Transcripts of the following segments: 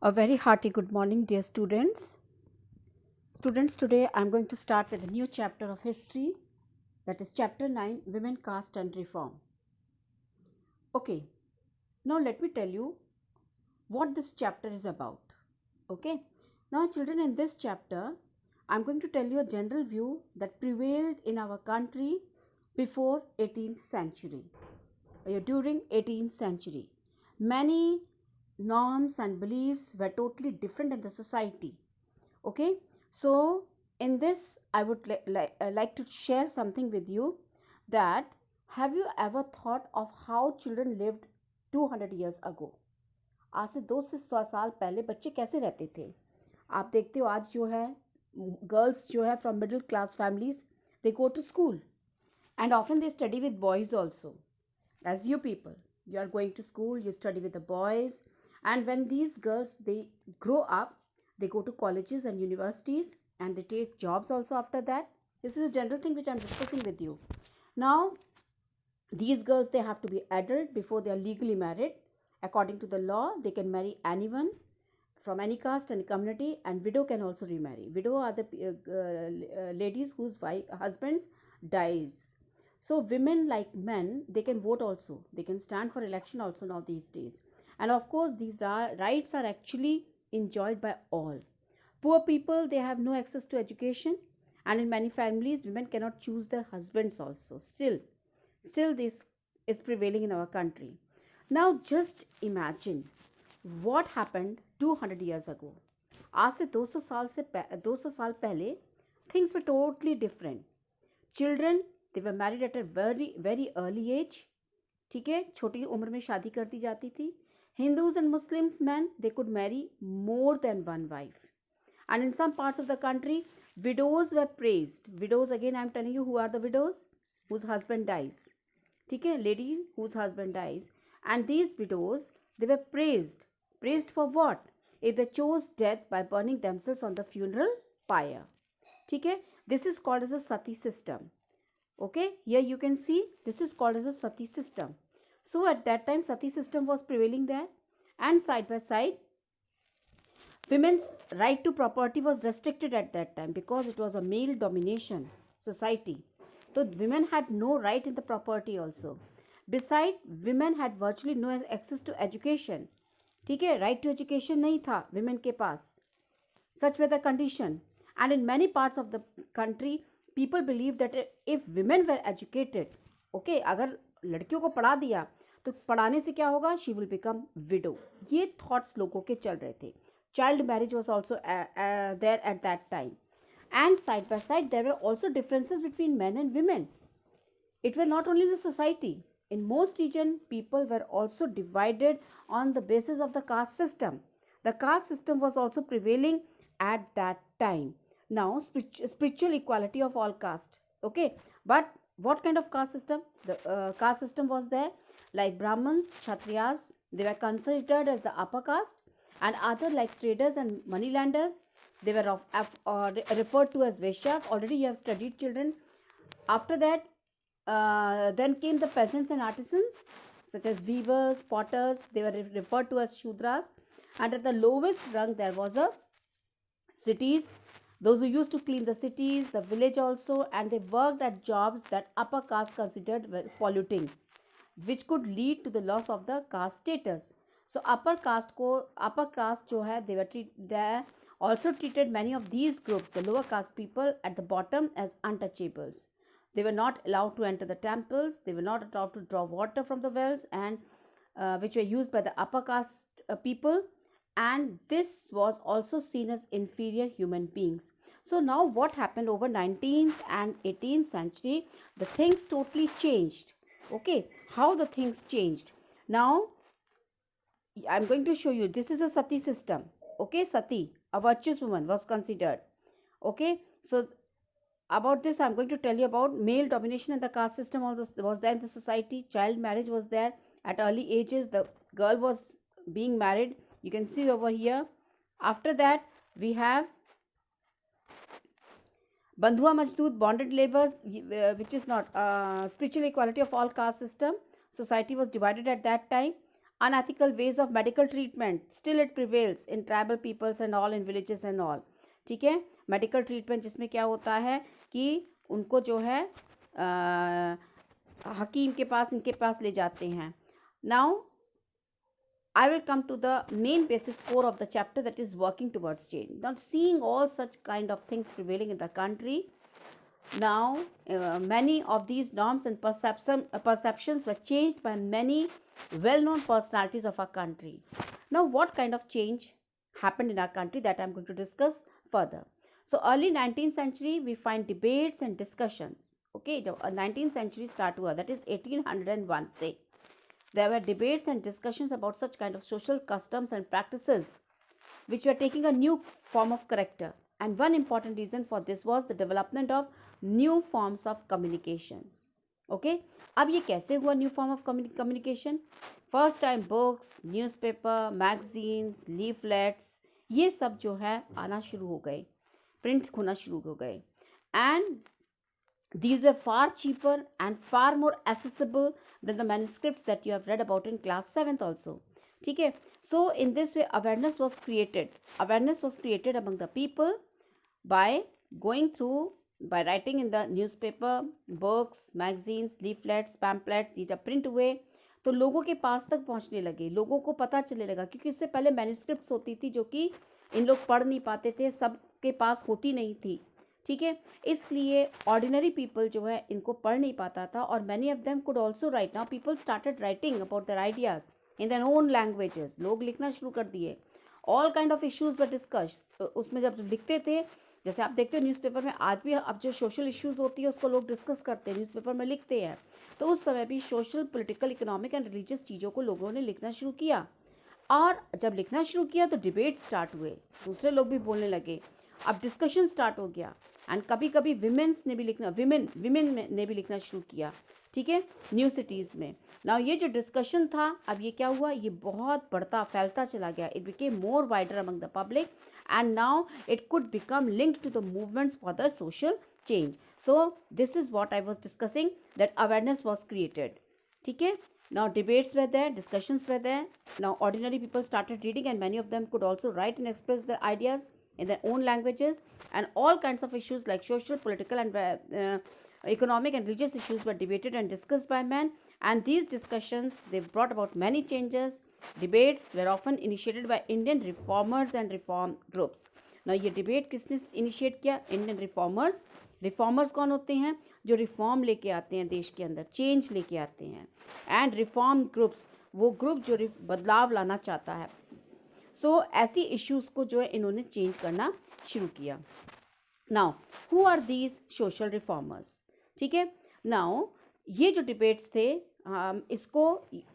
A very hearty good morning, dear students. Students, today I am going to start with a new chapter of history, that is chapter 9, Women, Caste and Reform. Okay, now let me tell you what this chapter is about. Okay, now children, in this chapter I am going to tell you a general view that prevailed in our country before 18th century, during 18th century. Many norms and beliefs were totally different in the society. Okay, so in this I would like to share something with you, that have you ever thought of how children lived 200 years ago? आज से 2 से 100 साल पहले बच्चे कैसे रहते थे? आप देखते हो आज जो है गर्ल्स जो है from middle class families, they go to school and often they study with boys also. As you people, you are going to school, you study with the boys, and when these girls they grow up, they go to colleges and universities and they take jobs also after that. This is a general thing which I am discussing with you. Now these girls, they have to be adult before they are legally married. According to the law, they can marry anyone from any caste and community, and widow can also remarry. Widow are the ladies whose husbands dies. So women like men, they can vote also, they can stand for election also now these days. And of course these rights are actually enjoyed by all. Poor people, they have no access to education, and in many families women cannot choose their husbands also. Still this is prevailing in our country. Now just imagine what happened 200 years ago. आज से 200 साल पहले things were totally different. Children, they were married at a very early age. ठीक है, छोटी उम्र में शादी कर दी जाती थी. Hindus and Muslims men, they could marry more than one wife. And in some parts of the country, widows were praised. Widows, again I am telling you, who are the widows? Whose husband dies. ठीक है, lady whose husband dies. And these widows, they were praised. Praised for what? If they chose death by burning themselves on the funeral pyre. ठीक है, this is called as a sati system. Okay, here you can see this is called as a sati system. So at that time sati system was prevailing there, and side by side women's right to property was restricted at that time because it was a male domination society. So women had no right in the property also. Beside, women had virtually no access to education. ठीक है, right to education नहीं था women के पास. Such were the condition. And in many parts of the country, people believe that if women were educated, okay, अगर लड़कियों को पढ़ा दिया तो पढ़ाने से क्या होगा? She will become widow. ये thoughts लोगों के चल रहे थे. Child marriage was also there at that time. And side by side, there were also differences between men and women. It were not only the society. In most region, people were also divided on the basis of the caste system. The caste system was also prevailing at that time. Now, spiritual equality of all caste. Okay, but what kind of caste system? The caste system was there, like Brahmins, Kshatriyas, they were considered as the upper caste, and other like traders and moneylenders, they were referred to as Vaishyas. Already you have studied, children. After that, then came the peasants and artisans, such as weavers, potters, they were referred to as Shudras. And at the lowest rung, there was a cities, those who used to clean the cities, the village also, and they worked at jobs that upper caste considered polluting, which could lead to the loss of the caste status. So upper caste जो है, they also treated many of these groups, the lower caste people at the bottom, as untouchables. They were not allowed to enter the temples, they were not allowed to draw water from the wells, and which were used by the upper caste people, and this was also seen as inferior human beings. So now what happened over 19th and 18th century, the things totally changed. Okay, how the things changed? Now I'm going to show you. This is a sati system. Okay, sati, a virtuous woman, was considered. Okay, so about this I'm going to tell you about male domination in the caste system was there in the society. Child marriage was there at early ages. The girl was being married, you can see over here. After that we have Bandhua Majdood, bonded laborers, which is not spiritual equality of all caste system. Society was divided at that time. unethical ways of medical treatment, still it prevails in tribal peoples and all, in villages and all. ठीक है, medical treatment जिसमें क्या होता है कि उनको जो है हकीम के पास, इनके पास ले जाते हैं. Now I will come to the main basis core of the chapter, that is working towards change. Now, seeing all such kind of things prevailing in the country, now many of these norms and perceptions were changed by many well-known personalities of our country. Now, what kind of change happened in our country, that I am going to discuss further. So, early 19th century, we find debates and discussions. Okay, जब 19th century start हुआ, that is 1801 से, there were debates and discussions about such kind of social customs and practices which were taking a new form of character. And one important reason for this was the development of new forms of communications. Okay, अब ये कैसे हुआ new form of communication? First time books, newspaper, magazines, leaflets, ये सब जो है आना शुरू हो गए, प्रिंट होना शुरू हो गए. And these were far cheaper and far more accessible than the manuscripts that you have read about in class 7th also. ठीक है, so in this way awareness was created among the people by going through, by writing in the newspaper, books, magazines, leaflets, pamphlets, these are print हुए, तो लोगों के पास तक पहुंचने लगे, लोगों को पता चलने लगा, क्योंकि इससे पहले मैन्युस्क्रिप्ट्स होती थी जो कि इन लोग पढ़ नहीं पाते थे, सबके पास होती नहीं थी. ठीक है, इसलिए ऑर्डिनरी पीपल जो है इनको पढ़ नहीं पाता था. और many of them could also right. Now people started writing about their ideas in their own languages. लोग लिखना शुरू कर दिए. All kind of issues were discuss. उसमें जब लिखते थे, जैसे आप देखते हो न्यूज़पेपर में आज भी, अब जो सोशल इश्यूज होती है उसको लोग डिस्कस करते हैं, न्यूज़पेपर में लिखते हैं. तो उस समय भी social, political, economic and religious चीज़ों को लोगों ने लिखना शुरू किया. और जब लिखना शुरू किया तो डिबेट स्टार्ट हुए, दूसरे लोग भी बोलने लगे, अब डिस्कशन स्टार्ट हो गया. एंड कभी कभी विमेंस ने भी लिखना, विमेन ने भी लिखना शुरू किया. ठीक है, न्यू सिटीज़ में. नाउ ये जो डिस्कशन था, अब ये क्या हुआ, ये बहुत बढ़ता फैलता चला गया. It became more wider among the public and now it could become linked to the movements for the social change. So this is what I was discussing, that awareness was created. ठीक है, now debates were there, discussions were there. Now ordinary people started reading and many of them could also write and express their ideas in their own languages, and all kinds of issues like social, political and economic and religious issues were debated and discussed by men. And these discussions, they brought about many changes. Debates were often initiated by Indian reformers and reform groups. Now ये debate किसने initiate किया? Indian reformers. Reformers कौन होते हैं? जो reform लेके आते हैं देश के अंदर, चेंज लेके आते हैं. एंड रिफॉर्म ग्रुप्स, वो ग्रुप जो बदलाव लाना चाहता है. सो ऐसी इश्यूज़ को जो है इन्होंने चेंज करना शुरू किया. Now who are these social reformers? ठीक है, नाउ ये जो डिबेट्स थे, इसको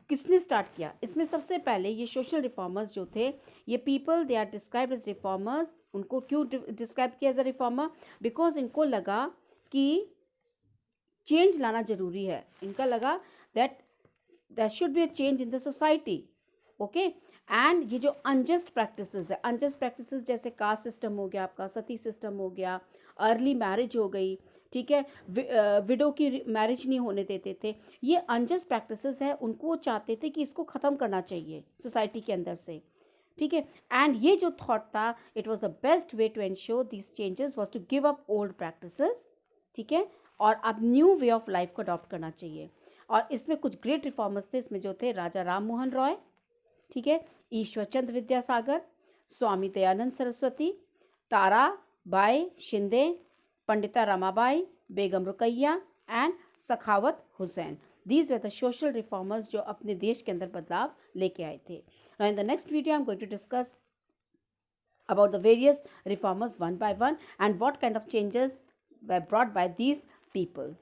किसने स्टार्ट किया? इसमें सबसे पहले ये सोशल रिफॉर्मर्स जो थे, ये people, they are described as reformers. उनको क्यों डिस्क्राइब किया एज अ रिफॉर्मर? बिकॉज इनको लगा कि चेंज लाना ज़रूरी है. इनका लगा that there should be a change in the society. Okay, and ये जो अनजस्ट प्रैक्टिसेस है, अनजस्ट प्रैक्टिसेस जैसे कास्ट सिस्टम हो गया आपका, सती सिस्टम हो गया, अर्ली मैरिज हो गई, ठीक है, विडो की मैरिज नहीं होने देते थे, ये अनजस्ट प्रैक्टिसेस है. उनको वो चाहते थे कि इसको ख़त्म करना चाहिए सोसाइटी के अंदर से. ठीक है, एंड ये जो थॉट था, it was the best way to ensure this changes was to give up old practices. ठीक है, और अब न्यू वे ऑफ लाइफ को अडॉप्ट करना चाहिए. और इसमें कुछ ग्रेट रिफॉर्मर्स थे. इसमें जो थे राजा राम मोहन रॉय, ठीक है, Ishwar Chandra Vidyasagar, Swami Dayanand Saraswati, Tara Bai Shinde, Pandita Ramabai, Begum Rukaiya and Sakhawat Hussain. These were the social reformers जो अपने देश के अंदर बदलाव लेके आए थे. Now in the next video I'm going to discuss about the various reformers one by one and what kind of changes were brought by these people.